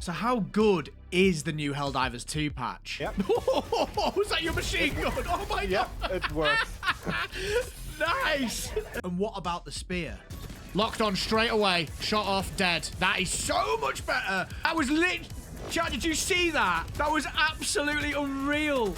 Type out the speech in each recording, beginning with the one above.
So how good is the new Helldivers 2 patch? Yep. Was that your machine gun? Oh my god. Yep, it works. Nice. And what about the spear? Locked on straight away. Shot off, dead. That is so much better. That was lit. Chat, did you see that? That was absolutely unreal.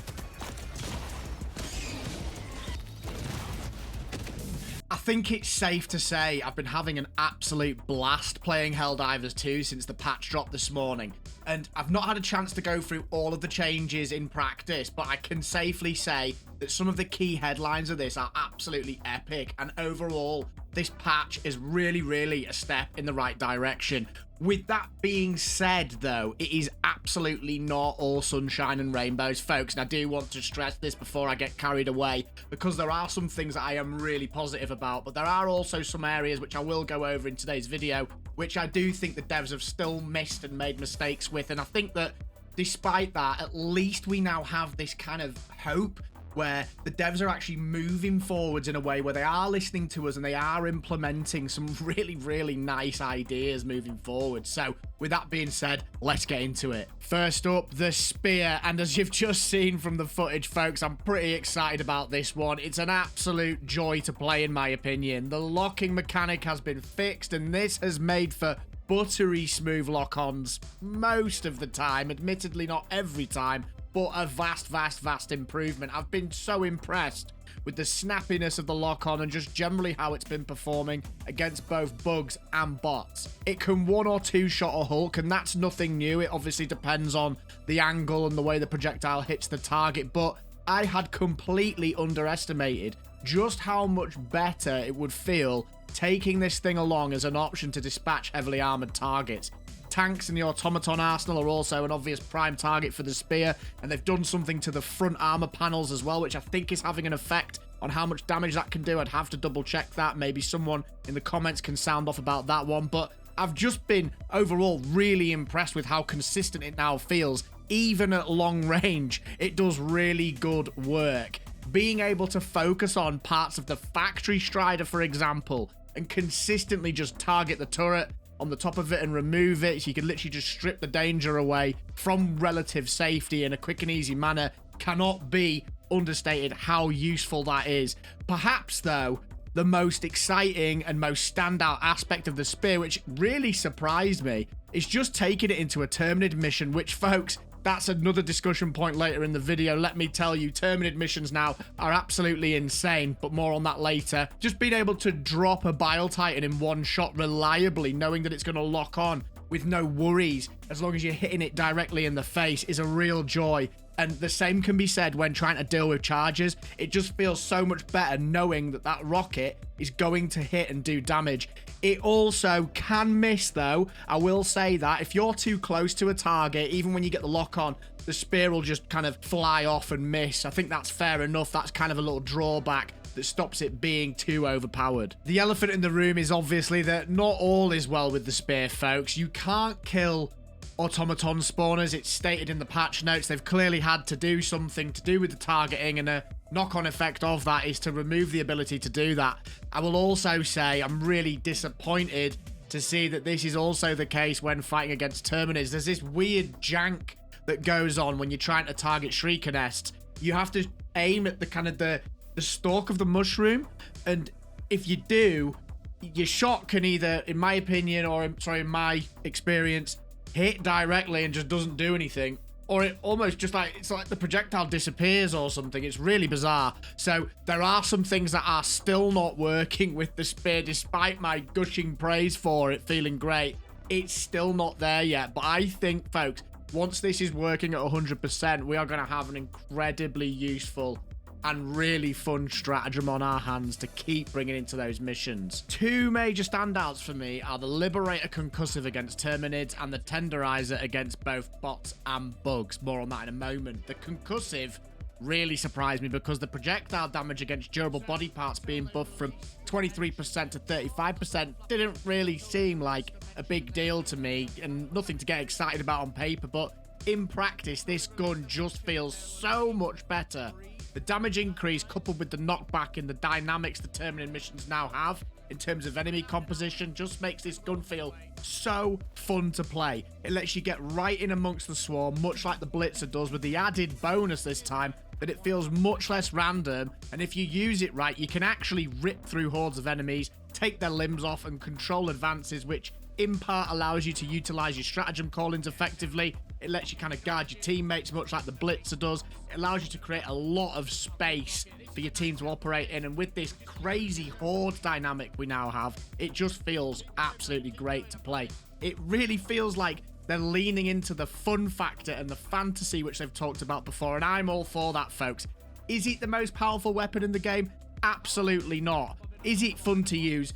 I think it's safe to say I've been having an absolute blast playing Helldivers 2 since the patch dropped this morning. And I've not had a chance to go through all of the changes in practice, but I can safely say that some of the key headlines of this are absolutely epic. And overall, this patch is really a step in the right direction. With that being said, though, it is absolutely not all sunshine and rainbows, folks. And I do want to stress this before I get carried away, because there are some things that I am really positive about, but there are also some areas which I will go over in today's video, which I do think the devs have still missed and made mistakes with. And I think that despite that, at least we now have this kind of hope where the devs are actually moving forwards in a way where they are listening to us and they are implementing some really nice ideas moving forward. So with that being said, let's get into it. First up, the spear. And as you've just seen from the footage, folks, I'm pretty excited about this one. It's an absolute joy to play, in my opinion. The locking mechanic has been fixed, and this has made for buttery smooth lock-ons most of the time. Admittedly, not every time, but a vast improvement. I've been so impressed with the snappiness of the lock-on and just generally how it's been performing against both bugs and bots. It can one or two shot a Hulk, and that's nothing new. It obviously depends on the angle and the way the projectile hits the target, but I had completely underestimated just how much better it would feel taking this thing along as an option to dispatch heavily armored targets. Tanks in the automaton arsenal are also an obvious prime target for the spear, and they've done something to the front armor panels as well, which I think is having an effect on how much damage that can do. I'd have to double check that. Maybe someone in the comments can sound off about that one, but I've just been overall really impressed with how consistent it now feels. Even at long range, it does really good work. Being able to focus on parts of the factory strider, for example, and consistently just target the turret on the top of it and remove it, so you can literally just strip the danger away from relative safety in a quick and easy manner, cannot be understated how useful that is. Perhaps, though, the most exciting and most standout aspect of the spear, which really surprised me, is just taking it into a Terminid mission, which, folks, that's another discussion point later in the video. Let me tell you, Terminid missions now are absolutely insane, but more on that later. Just being able to drop a Bile Titan in one shot reliably, knowing that it's going to lock on with no worries, as long as you're hitting it directly in the face, is a real joy. And the same can be said when trying to deal with charges. It just feels so much better knowing that that rocket is going to hit and do damage. It also can miss, though. I will say that if you're too close to a target, even when you get the lock on, the spear will just kind of fly off and miss. I think that's fair enough. That's kind of a little drawback that stops it being too overpowered. The elephant in the room is obviously that not all is well with the spear, folks. You can't kill automaton spawners. It's stated in the patch notes. They've clearly had to do something to do with the targeting, and a knock-on effect of that is to remove the ability to do that. I will also say I'm really disappointed to see that this is also the case when fighting against Terminids. There's this weird jank that goes on when you're trying to target Shrieker nests. You have to aim at the kind of the stalk of the mushroom, and if you do, your shot can either, in my opinion, or in my experience, hit directly and just doesn't do anything, or it almost just like, it's like the projectile disappears or something. It's really bizarre. So there are some things that are still not working with the spear, despite my gushing praise for it feeling great. It's still not there yet, but I think, folks, once this is working at 100%, we are going to have an incredibly useful and really fun stratagem on our hands to keep bringing into those missions. Two major standouts for me are the Liberator concussive against Terminids and the tenderizer against both bots and bugs. More on that in a moment. The concussive really surprised me because the projectile damage against durable body parts being buffed from 23% to 35% didn't really seem like a big deal to me, and nothing to get excited about on paper, but in practice, this gun just feels so much better. The damage increase coupled with the knockback and the dynamics the Terminid missions now have in terms of enemy composition just makes this gun feel so fun to play. It lets you get right in amongst the swarm, much like the Blitzer does, with the added bonus this time that it feels much less random, and if you use it right, you can actually rip through hordes of enemies, take their limbs off, and control advances, which in part allows you to utilize your stratagem callings effectively. It lets you kind of guard your teammates, much like the Blitzer does. It allows you to create a lot of space for your team to operate in, and with this crazy horde dynamic we now have, it just feels absolutely great to play. It really feels like they're leaning into the fun factor and the fantasy which they've talked about before, and I'm all for that, folks. Is it the most powerful weapon in the game? Absolutely not. Is it fun to use?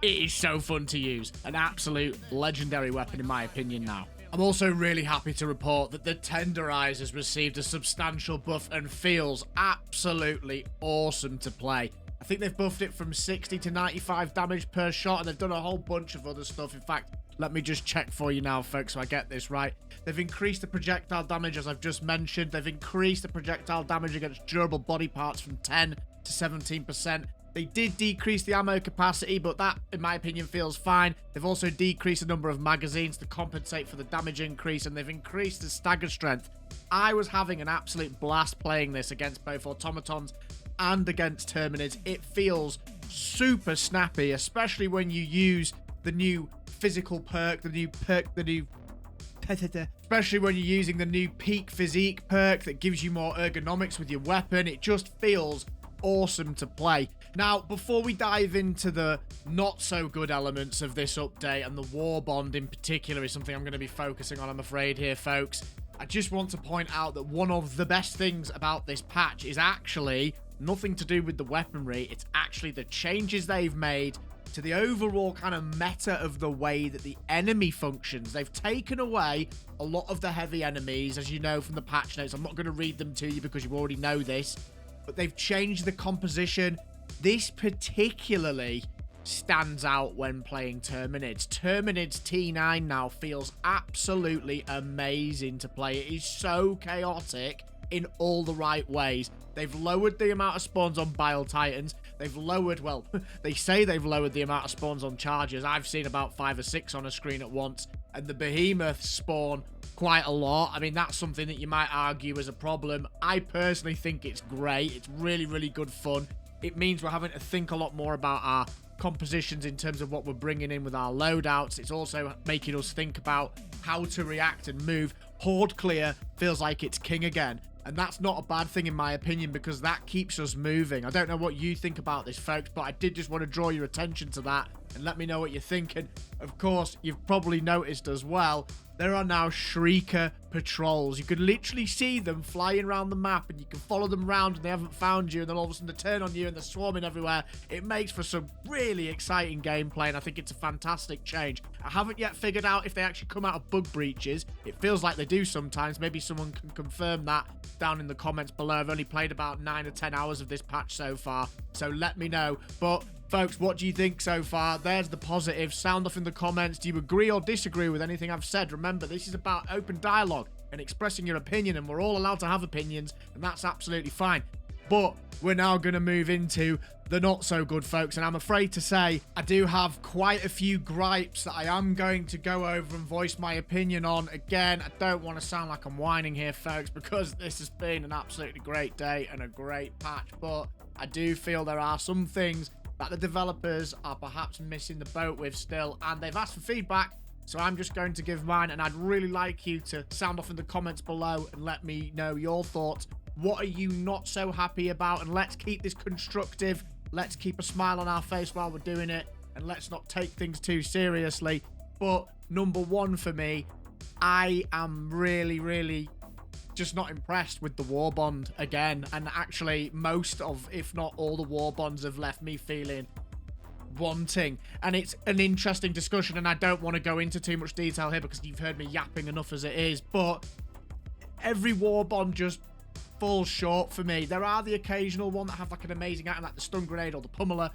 It is so fun to use. An absolute legendary weapon in my opinion now. I'm also really happy to report that the tenderizer has received a substantial buff and feels absolutely awesome to play. I think they've buffed it from 60 to 95 damage per shot, and they've done a whole bunch of other stuff. In fact, let me just check for you now, folks, so I get this right. They've increased the projectile damage, as I've just mentioned. They've increased the projectile damage against durable body parts from 10 to 17%. They did decrease the ammo capacity, but that, in my opinion, feels fine. They've also decreased the number of magazines to compensate for the damage increase, and they've increased the stagger strength. I was having an absolute blast playing this against both automatons and against terminids. It feels super snappy, especially when you use the new physical perk, especially when you're using the new peak physique perk that gives you more ergonomics with your weapon. It just feels awesome to play. Now, before we dive into the not so good elements of this update, and the Warbond in particular is something I'm going to be focusing on, I'm afraid, here, folks, I just want to point out that one of the best things about this patch is actually nothing to do with the weaponry. It's actually the changes they've made to the overall kind of meta of the way that the enemy functions. They've taken away a lot of the heavy enemies, as you know from the patch notes. I'm not going to read them to you because you already know this, but they've changed the composition. This particularly stands out when playing Terminids. Terminids T9 now feels absolutely amazing to play. It is so chaotic in all the right ways. They've lowered the amount of spawns on Bile Titans. They've lowered, well, they say they've lowered the amount of spawns on Chargers. I've seen about 5 or 6 on a screen at once. And the Behemoths spawn quite a lot. I mean, that's something that you might argue is a problem. I personally think it's great. It's really, really good fun. It means we're having to think a lot more about our compositions in terms of what we're bringing in with our loadouts. It's also making us think about how to react and move. Horde clear feels like it's king again. And that's not a bad thing in my opinion, because that keeps us moving. I don't know what you think about this, folks, but I did just want to draw your attention to that and let me know what you're thinking. Of course, you've probably noticed as well, there are now Shrieker patrols. You could literally see them flying around the map, and you can follow them around and they haven't found you, and then all of a sudden they turn on you and they're swarming everywhere. It makes for some really exciting gameplay, and I think it's a fantastic change. I haven't yet figured out if they actually come out of bug breaches. It feels like they do sometimes. Maybe someone can confirm that down in the comments below. I've only played about 9 or 10 hours of this patch so far, so let me know. But folks, what do you think so far? There's the positive. Sound off in the comments. Do you agree or disagree with anything I've said? Remember, this is about open dialogue and expressing your opinion, and we're all allowed to have opinions, and that's absolutely fine. But we're now going to move into the not so good, folks, and I'm afraid to say I do have quite a few gripes that I am going to go over and voice my opinion on. Again, I don't want to sound like I'm whining here, folks, because this has been an absolutely great day and a great patch, but I do feel there are some things that the developers are perhaps missing the boat with still, and they've asked for feedback, so I'm just going to give mine, and I'd really like you to sound off in the comments below and let me know your thoughts. What are you not so happy about? And let's keep this constructive. Let's keep a smile on our face while we're doing it, and let's not take things too seriously. But number one for me, I am really just not impressed with the Warbond again, and actually most of, if not all, the Warbonds have left me feeling wanting. And it's an interesting discussion, and I don't want to go into too much detail here because you've heard me yapping enough as it is, but every Warbond just falls short for me. There are the occasional one that have like an amazing item like the stun grenade or the pummeler,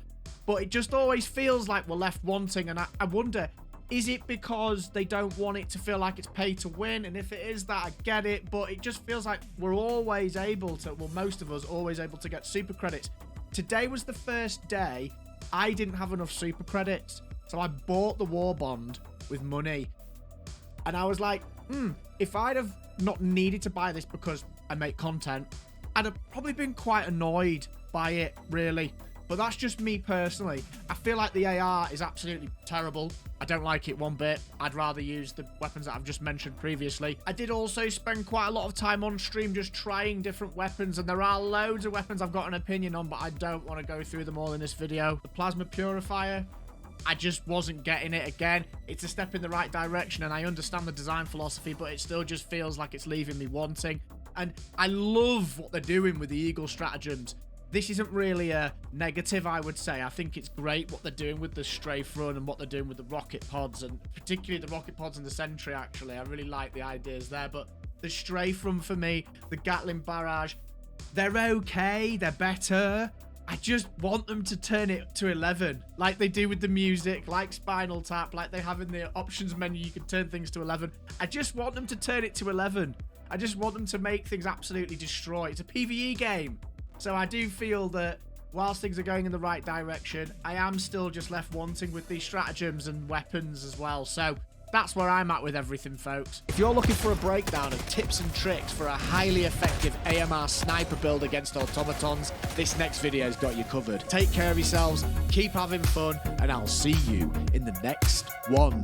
but it just always feels like we're left wanting. And I wonder, is it because they don't want it to feel like it's pay to win? And if it is that, I get it, but it just feels like we're always able to, well, most of us always able to get super credits. Today was the first day I didn't have enough super credits, so I bought the Warbond with money. And I was like, if I'd have not needed to buy this because I make content, I'd have probably been quite annoyed by it, really. But that's just me personally. I feel like the AR is absolutely terrible. I don't like it one bit. I'd rather use the weapons that I've just mentioned previously. I did also spend quite a lot of time on stream just trying different weapons, and there are loads of weapons I've got an opinion on, but I don't want to go through them all in this video. The plasma purifier, I just wasn't getting it again. It's a step in the right direction, and I understand the design philosophy, but it still just feels like it's leaving me wanting. And I love what they're doing with the Eagle stratagems. This isn't really a negative, I would say. I think it's great what they're doing with the strafe run and what they're doing with the rocket pods, and particularly the rocket pods and the sentry, actually. I really like the ideas there, but the strafe run for me, the gatling barrage, they're okay, they're better. I just want them to turn it to 11, like they do with the music, like Spinal Tap, like they have in the options menu, you can turn things to 11. I just want them to turn it to 11. I just want them to make things absolutely destroy. It's a PvE game. So I do feel that whilst things are going in the right direction, I am still just left wanting with these stratagems and weapons as well. So that's where I'm at with everything, folks. If you're looking for a breakdown of tips and tricks for a highly effective AMR sniper build against automatons, this next video's got you covered. Take care of yourselves, keep having fun, and I'll see you in the next one.